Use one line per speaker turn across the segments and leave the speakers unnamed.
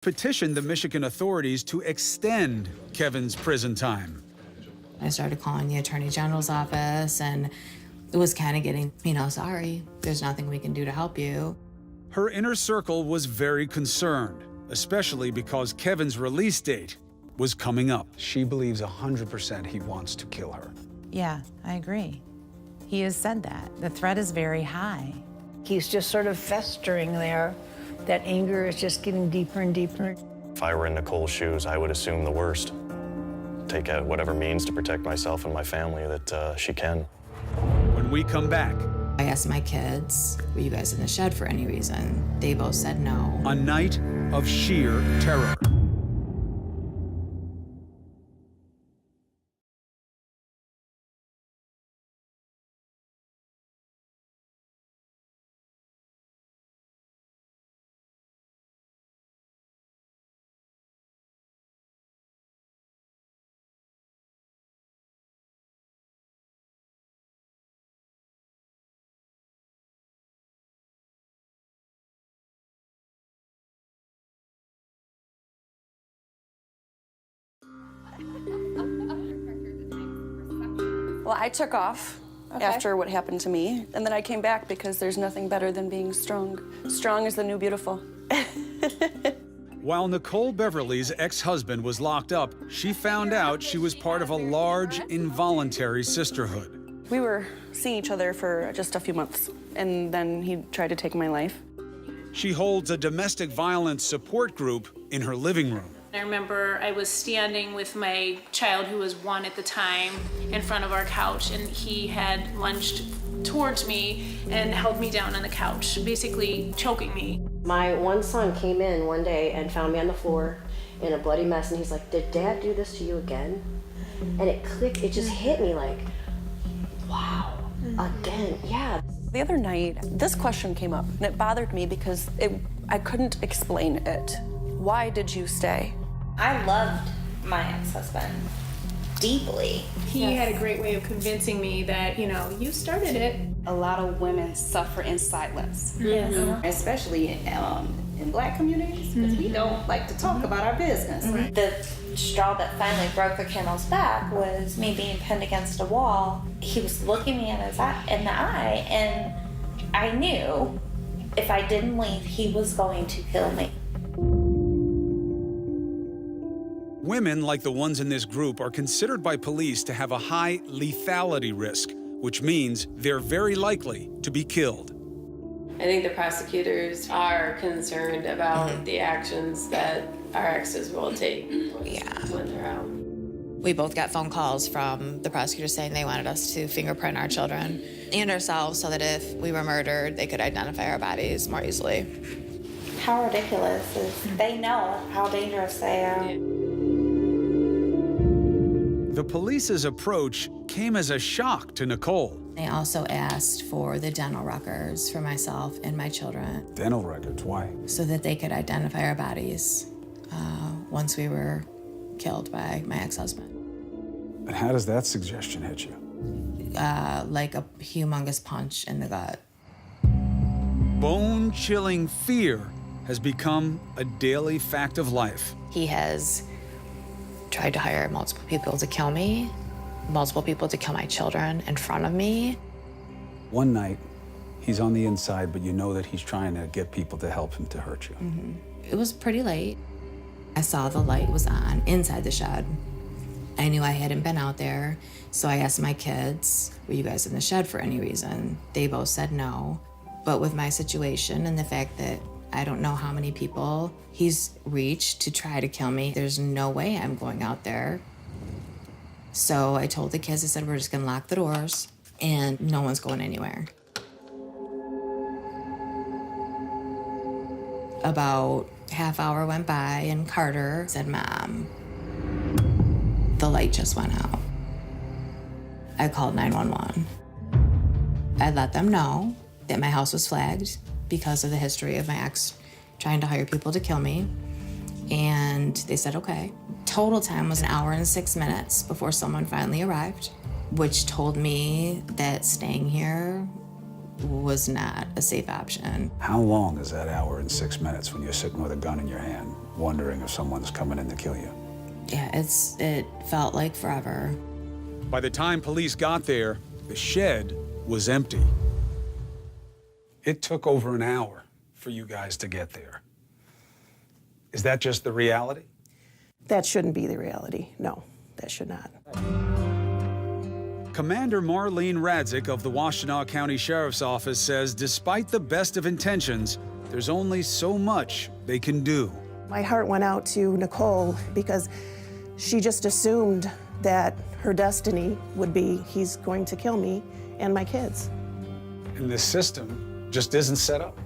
petitioned the Michigan authorities to extend Kevin's prison time.
I started calling the Attorney General's office, and it was kind of getting, sorry, there's nothing we can do to help you.
Her inner circle was very concerned, especially because Kevin's release date was coming up.
She believes 100% he wants to kill her.
Yeah, I agree. He has said that. The threat is very high.
He's just sort of festering there. That anger is just getting deeper and deeper.
If I were in Nicole's shoes, I would assume the worst. Take out whatever means to protect myself and my family that she can.
When we come back,
I asked my kids, were you guys in the shed for any reason? They both said no.
a night of sheer terror.
Well, I took off after what happened to me, and then I came back because there's nothing better than being strong. Strong is the new beautiful.
While Nicole Beverly's ex-husband was locked up, she found out she was part of a large, involuntary sisterhood.
We were seeing each other for just a few months, and then he tried to take my life.
She holds a domestic violence support group in her living room.
I remember I was standing with my child, who was 1 at the time, in front of our couch, and he had lunged towards me and held me down on the couch, basically choking me.
My one son came in one day and found me on the floor in a bloody mess, and he's like, "Did Dad do this to you again?" And it clicked, it just hit me like, wow, again, yeah.
The other night, this question came up, and it bothered me because I couldn't explain it. Why did you stay?
I loved my ex-husband deeply.
He had a great way of convincing me that, you started it.
A lot of women suffer in silence,
Yes.
especially in Black communities, because we don't like to talk about our business.
The straw that finally broke the camel's back was me being pinned against a wall. He was looking me in the eye, and I knew if I didn't leave, he was going to kill me.
Women like the ones in this group are considered by police to have a high lethality risk, which means they're very likely to be killed.
I think the prosecutors are concerned about the actions that our exes will take when they're out.
We both got phone calls from the prosecutors saying they wanted us to fingerprint our children and ourselves so that if we were murdered, they could identify our bodies more easily.
How ridiculous is they know how dangerous they are.
The police's approach came as a shock to Nicole.
They also asked for the dental records for myself and my children.
Dental records, why?
So that they could identify our bodies once we were killed by my ex-husband.
And how does that suggestion hit you?
Like a humongous punch in the gut.
Bone-chilling fear has become a daily fact of life.
He has tried to hire multiple people to kill me, multiple people to kill my children in front of me.
One night, he's on the inside, but you know that he's trying to get people to help him to hurt you.
It was pretty late. I saw the light was on inside the shed. I knew I hadn't been out there, so I asked my kids, were you guys in the shed for any reason? They both said no. But with my situation and the fact that I don't know how many people he's reached to try to kill me, there's no way I'm going out there. So I told the kids, I said, we're just gonna lock the doors and no one's going anywhere. About half hour went by and Carter said, Mom, the light just went out. I called 911. I let them know that my house was flagged because of the history of my ex trying to hire people to kill me. And they said, okay. Total time was 1 hour and 6 minutes before someone finally arrived, which told me that staying here was not a safe option.
How long is that 1 hour and 6 minutes when you're sitting with a gun in your hand? wondering if someone's coming in to kill you.
Yeah, it felt like forever.
By the time police got there, the shed was empty. It took over an hour for you guys to get there. Is that just the reality?
That shouldn't be the reality. No, that should not.
Commander Marlene Radzik of the Washtenaw County Sheriff's Office says despite the best of intentions, there's only so much they can do.
My heart went out to Nicole because she just assumed that her destiny would be he's going to kill me and my kids.
And this system just isn't set up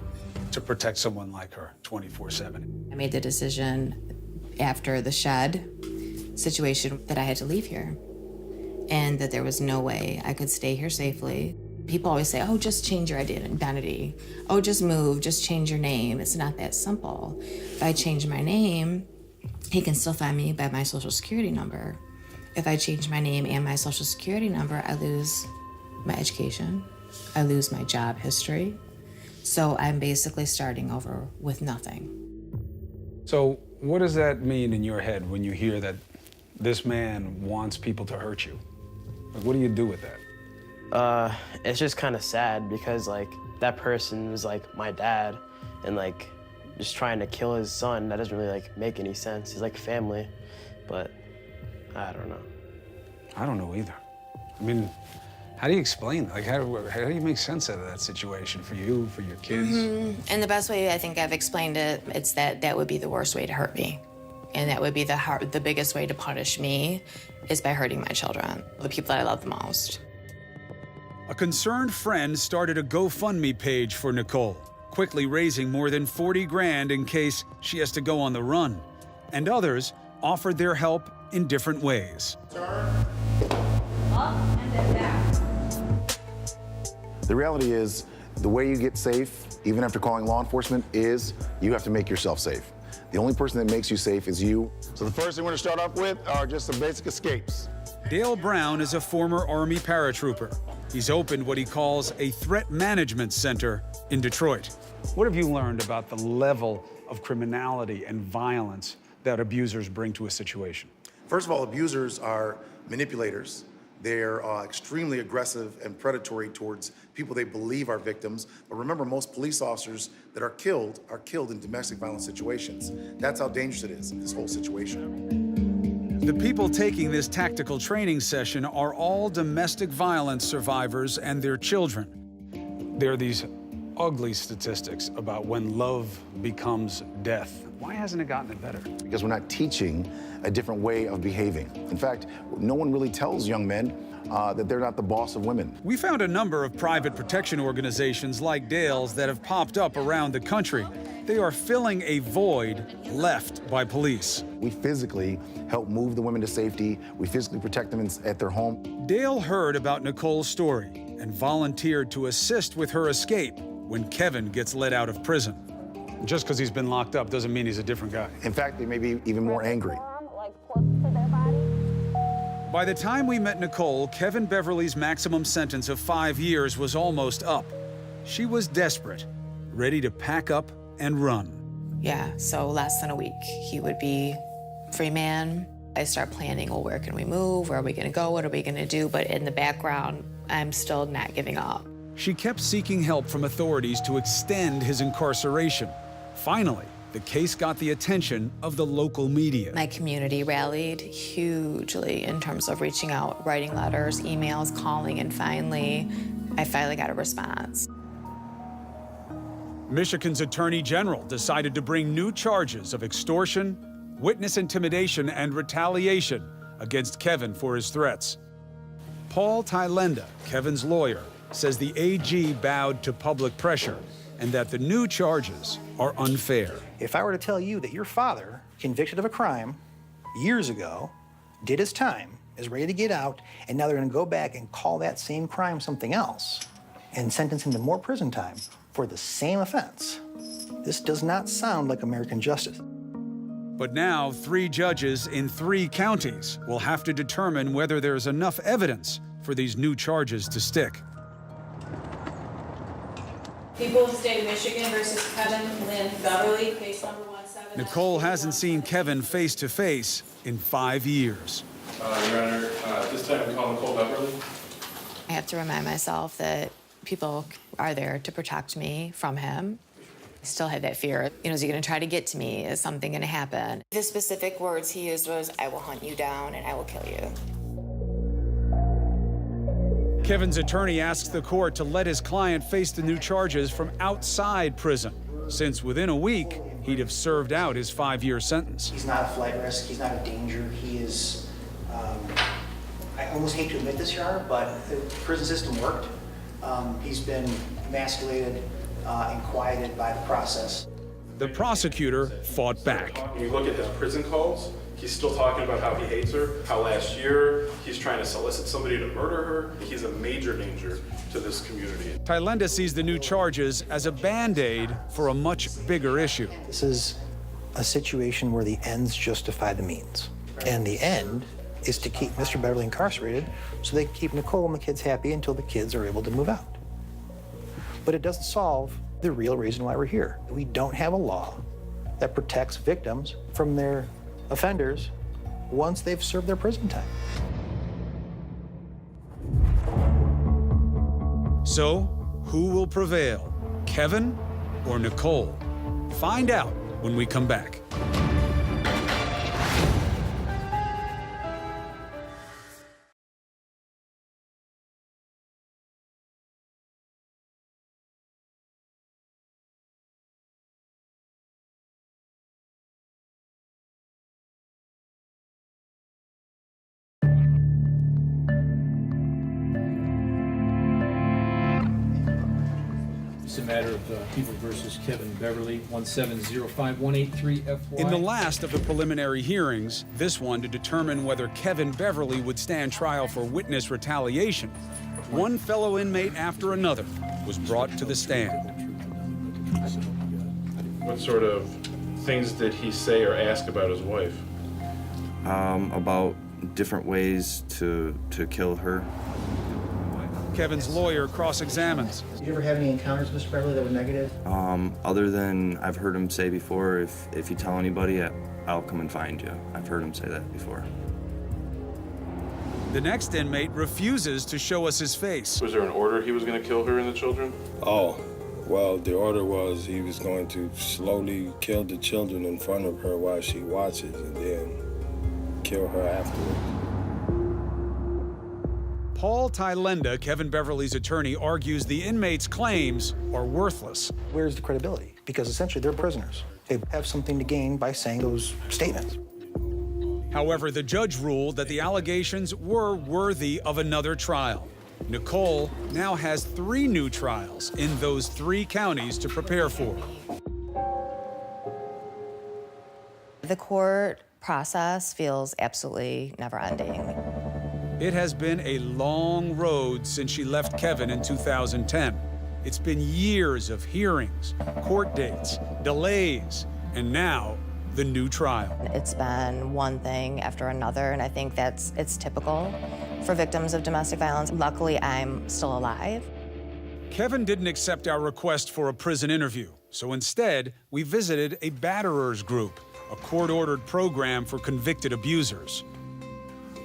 to protect someone like her 24/7.
I made the decision after the shed situation that I had to leave here and that there was no way I could stay here safely. People always say, oh, just change your identity. Oh, just move, just change your name. It's not that simple. If I change my name, he can still find me by my social security number. If I change my name and my social security number, I lose my education. I lose my job history. So I'm basically starting over with nothing.
So what does that mean in your head when you hear that this man wants people to hurt you? Like, what do you do with that?
It's just kind of sad because like that person was like my dad, and like just trying to kill his son, that doesn't really like make any sense. He's like family, but I don't know.
I don't know either. I mean, how do you explain? Like, how do you make sense out of that situation for you, for your kids?
And the best way I think I've explained it, it's that would be the worst way to hurt me. And that would be the biggest way to punish me is by hurting my children, the people that I love the most.
A concerned friend started a GoFundMe page for Nicole, quickly raising more than 40 grand in case she has to go on the run. And others offered their help in different ways.
Turn up and then down.
The reality is, the way you get safe, even after calling law enforcement, is you have to make yourself safe. The only person that makes you safe is you. So the first thing we're gonna start off with are just some basic escapes.
Dale Brown is a former Army paratrooper. He's opened what he calls a threat management center in Detroit.
What have you learned about the level of criminality and violence that abusers bring to a situation?
First of all, abusers are manipulators. They're extremely aggressive and predatory towards people they believe are victims. But remember, most police officers that are killed in domestic violence situations. That's how dangerous it is, this whole situation.
The people taking this tactical training session are all domestic violence survivors and their children.
There are these ugly statistics about when love becomes death. Why hasn't it gotten it better?
Because we're not teaching a different way of behaving. In fact, no one really tells young men that they're not the boss of women.
We found a number of private protection organizations like Dale's that have popped up around the country. They are filling a void left by police.
We physically help move the women to safety. We physically protect them at their home.
Dale heard about Nicole's story and volunteered to assist with her escape when Kevin gets let out of prison.
Just because he's been locked up doesn't mean he's a different guy.
In fact, they may be even more angry.
By the time we met Nicole, Kevin Beverly's maximum sentence of 5 years was almost up. She was desperate, ready to pack up and run.
Yeah, so less than a week, he would be free man. I start planning, well, where can we move? Where are we gonna go? What are we gonna do? But in the background, I'm still not giving up.
She kept seeking help from authorities to extend his incarceration. Finally, the case got the attention of the local media.
My community rallied hugely in terms of reaching out, writing letters, emails, calling, and I finally got a response.
Michigan's Attorney General decided to bring new charges of extortion, witness intimidation, and retaliation against Kevin for his threats. Paul Tylenda, Kevin's lawyer, says the AG bowed to public pressure and that the new charges are unfair.
If I were to tell you that your father, convicted of a crime years ago, did his time, is ready to get out, and now they're going to go back and call that same crime something else and sentence him to more prison time for the same offense, this does not sound like American justice.
But now 3 judges in 3 counties will have to determine whether there's enough evidence for these new charges to stick.
People of the state of Michigan versus Kevin Lynn Beverly, case number
Nicole hasn't seen Kevin face to face in 5 years.
Your Honor, this time we call Nicole Beverly.
I have to remind myself that people are there to protect me from him. I still have that fear. You know, is he going to try to get to me? Is something going to happen? The specific words he used was, "I will hunt you down and I will kill you."
Kevin's attorney asks the court to let his client face the new charges from outside prison, since within a week, he'd have served out his 5-year sentence.
He's not a flight risk. He's not a danger. He is, I almost hate to admit this, Your Honor, but the prison system worked. He's been emasculated and quieted by the process.
The prosecutor fought back.
When you look at his prison calls, he's still talking about how he hates her, how last year he's trying to solicit somebody to murder her. He's a major danger to this community.
Thailenda sees the new charges as a Band-Aid for a much bigger issue.
This is a situation where the ends justify the means. And the end is to keep Mr. Beverly incarcerated so they can keep Nicole and the kids happy until the kids are able to move out. But it doesn't solve the real reason why we're here. We don't have a law that protects victims from their offenders once they've served their prison time.
So, who will prevail, Kevin or Nicole? Find out when we come back.
It's a matter of People versus Kevin Beverly, 1705183FY.
In the last of the preliminary hearings, this one to determine whether Kevin Beverly would stand trial for witness retaliation, one fellow inmate after another was brought to the stand.
What sort of things did he say or ask about his wife?
About different ways to kill her.
Kevin's lawyer cross-examines.
Did you ever have any encounters, Mr. Beverly, that were negative?
Other than I've heard him say before, if you tell anybody, I'll come and find you. I've heard him say that before.
The next inmate refuses to show us his face.
Was there an order he was going to kill her and the children?
Oh, well, the order was he was going to slowly kill the children in front of her while she watches and then kill her afterwards.
Paul Thailenda, Kevin Beverly's attorney, argues the inmates' claims are worthless.
Where's the credibility? Because essentially they're prisoners. They have something to gain by saying those statements.
However, the judge ruled that the allegations were worthy of another trial. Nicole now has 3 new trials in those 3 counties to prepare for.
The court process feels absolutely never-ending.
It has been a long road since she left Kevin in 2010. It's been years of hearings, court dates, delays, and now the new trial.
It's been one thing after another, and I think it's typical for victims of domestic violence. Luckily, I'm still alive.
Kevin didn't accept our request for a prison interview, so instead, we visited a batterers group, a court-ordered program for convicted abusers.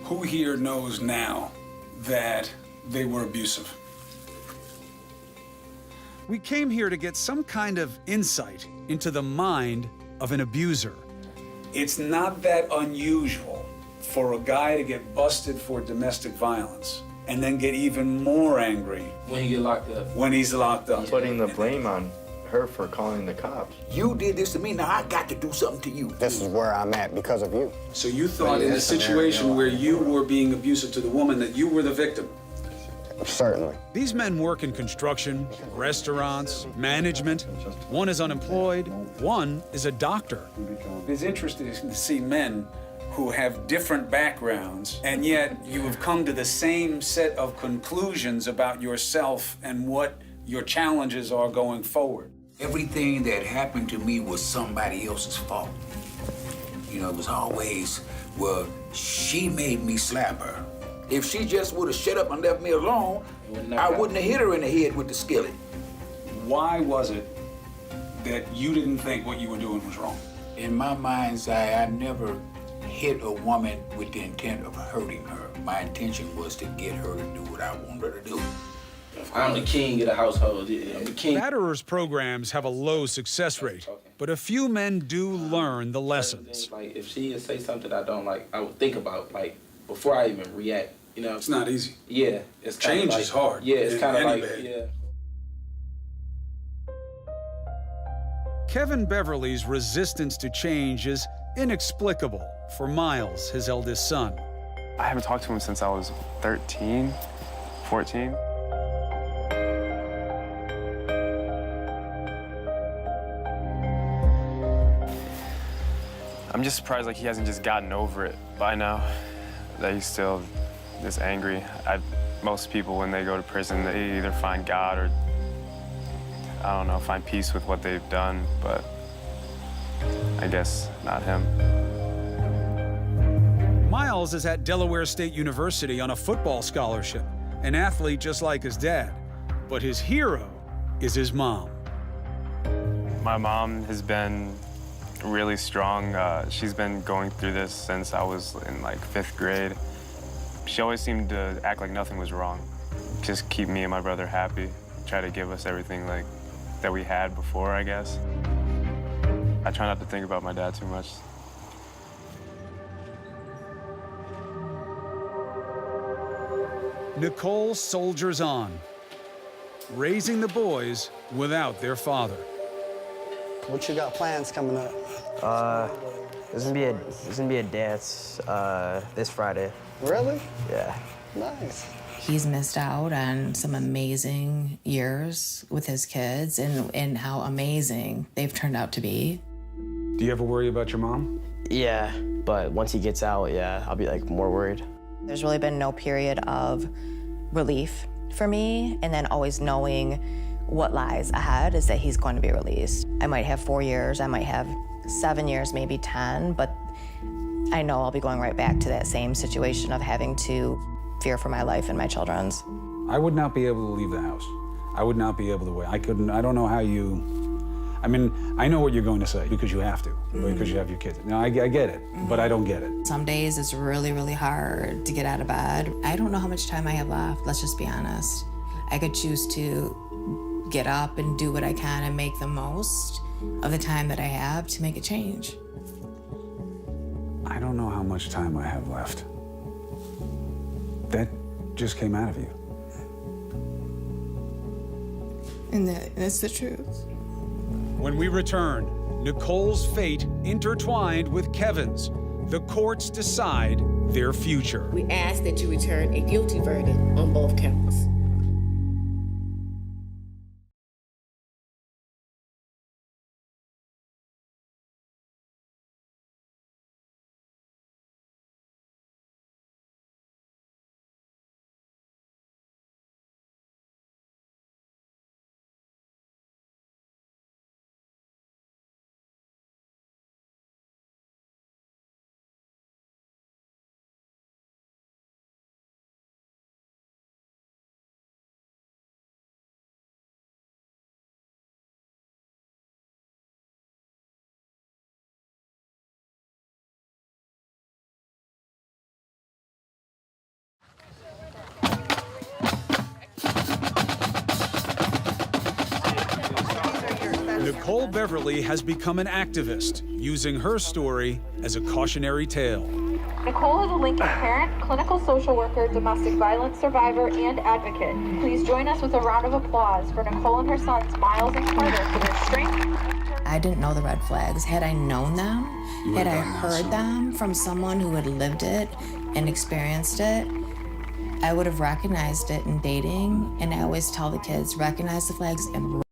Who here knows now that they were abusive?
We came here to get some kind of insight into the mind of an abuser.
It's not that unusual for a guy to get busted for domestic violence and then get even more angry
When you get locked up.
when he's locked up.
Putting the blame on her for calling the cops.
You did this to me, now I got to do something to you.
This is where I'm at because of you.
So you thought in a situation where you were being abusive to the woman that you were the victim?
Certainly.
These men work in construction, restaurants, management. One is unemployed, one is a doctor.
It's interesting to see men who have different backgrounds, and yet you have come to the same set of conclusions about yourself and what your challenges are going forward.
Everything that happened to me was somebody else's fault. You know, it was always, well, she made me slap her. If she just would have shut up and left me alone, I wouldn't have hit her in the head with the skillet.
Why was it that you didn't think what you were doing was wrong?
In my mind's eye, I never hit a woman with the intent of hurting her. My intention was to get her to do what I want her to do.
I'm the king of the household. I'm the king.
Batterers programs have a low success rate, but a few men do learn the lessons.
Like, if she say something I don't like, I would think about, like, before I even react, you know?
It's not easy.
Yeah. It's
Change
like,
is hard.
Yeah, it's kind of like,
bed.
yeah.
Kevin Beverly's resistance to change is inexplicable for Miles, his eldest son.
I haven't talked to him since I was 13, 14. I'm just surprised like he hasn't just gotten over it by now, that he's still this angry. Most people, when they go to prison, they either find God or, I don't know, find peace with what they've done, but I guess not him.
Miles is at Delaware State University on a football scholarship, an athlete just like his dad. But his hero is his mom.
My mom has been really strong. She's been going through this since I was in like 5th grade. She always seemed to act like nothing was wrong. Just keep me and my brother happy. Try to give us everything like that we had before, I guess. I try not to think about my dad too much.
Nicole soldiers on, raising the boys without their father.
What you got plans coming up?
There's gonna be a dance this Friday.
Really?
Yeah.
Nice.
He's missed out on some amazing years with his kids and how amazing they've turned out to be.
Do you ever worry about your mom?
Yeah, but once he gets out, yeah, I'll be like more worried.
There's really been no period of relief for me, and then always knowing what lies ahead is that he's going to be released. I might have 4 years, I might have 7 years, maybe 10, but I know I'll be going right back to that same situation of having to fear for my life and my children's.
I would not be able to leave the house. I would not be able to wait. I don't know how you, I mean, I know what you're going to say because you have to, because you have your kids. No, I get it, but I don't get it.
Some days it's really, really hard to get out of bed. I don't know how much time I have left, let's just be honest. I could choose to get up and do what I can and make the most of the time that I have to make a change.
I don't know how much time I have left. That just came out of you.
And that's the truth.
When we return, Nicole's fate intertwined with Kevin's. The courts decide their future.
We ask that you return a guilty verdict on both counts.
Nicole Beverly has become an activist, using her story as a cautionary tale.
Nicole is a Lincoln parent, clinical social worker, domestic violence survivor, and advocate. Please join us with a round of applause for Nicole and her sons, Miles and Carter, for their strength.
I didn't know the red flags. Had I known them, had I heard them from someone who had lived it and experienced it, I would have recognized it in dating. And I always tell the kids, recognize the flags and